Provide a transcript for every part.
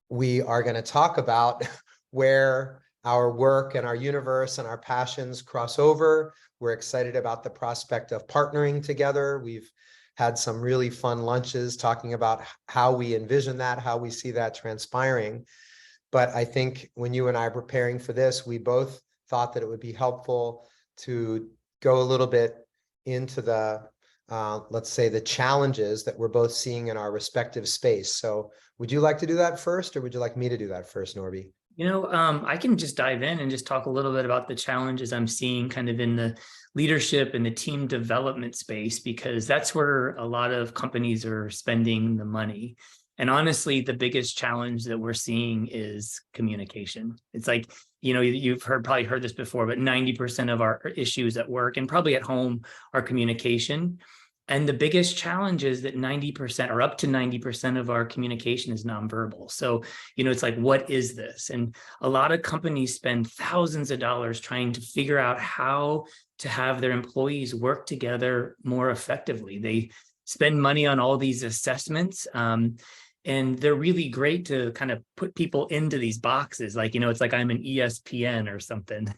we are going to talk about where our work and our universe and our passions cross over. We're excited about the prospect of partnering together. We've had some really fun lunches talking about how we envision that, how we see that transpiring. But I think when you and I were preparing for this, we both thought that it would be helpful to go a little bit into the, let's say, the challenges that we're both seeing in our respective space. So would you like to do that first, or would you like me to do that first, Norby? I can just dive in and just talk a little bit about the challenges I'm seeing kind of in the leadership and the team development space, because that's where a lot of companies are spending the money. And honestly, the biggest challenge that we're seeing is communication. It's like, you've probably heard this before, but 90% of our issues at work and probably at home are communication. And the biggest challenge is that 90% or up to 90% of our communication is nonverbal. So, it's like, what is this? And a lot of companies spend thousands of dollars trying to figure out how to have their employees work together more effectively. They spend money on all these assessments. And they're really great to kind of put people into these boxes. Like, it's like I'm an ESPN or something.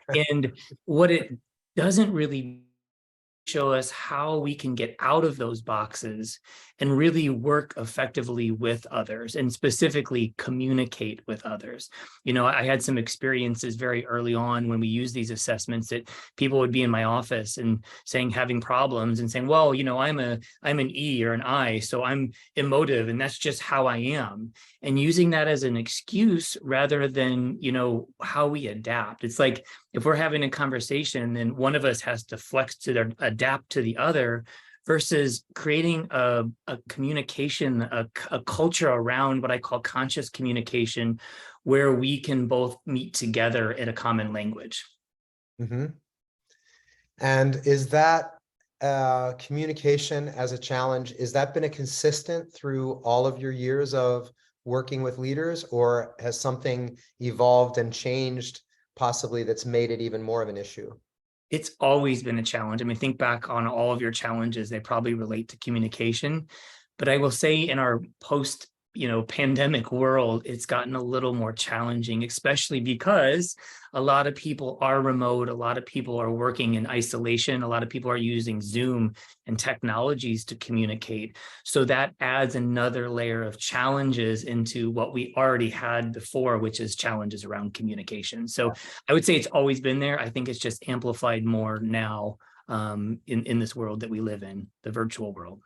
And what it doesn't really show us how we can get out of those boxes and really work effectively with others, and specifically communicate with others. I had some experiences very early on when we used these assessments that people would be in my office and having problems and saying, well, I'm an E or an I, so I'm emotive and that's just how I am. And using that as an excuse rather than, how we adapt. It's like, if we're having a conversation, then one of us has to adapt to the other, versus creating a communication, a culture around what I call conscious communication, where we can both meet together in a common language. Mm-hmm. And is that communication as a challenge, is that been a consistent through all of your years of working with leaders, or has something evolved and changed possibly that's made it even more of an issue? It's always been a challenge. I mean, think back on all of your challenges, they probably relate to communication. But I will say in our post, pandemic world, it's gotten a little more challenging, especially because a lot of people are remote. A lot of people are working in isolation. A lot of people are using Zoom and technologies to communicate. So that adds another layer of challenges into what we already had before, which is challenges around communication. So I would say it's always been there. I think it's just amplified more now in this world that we live in, the virtual world.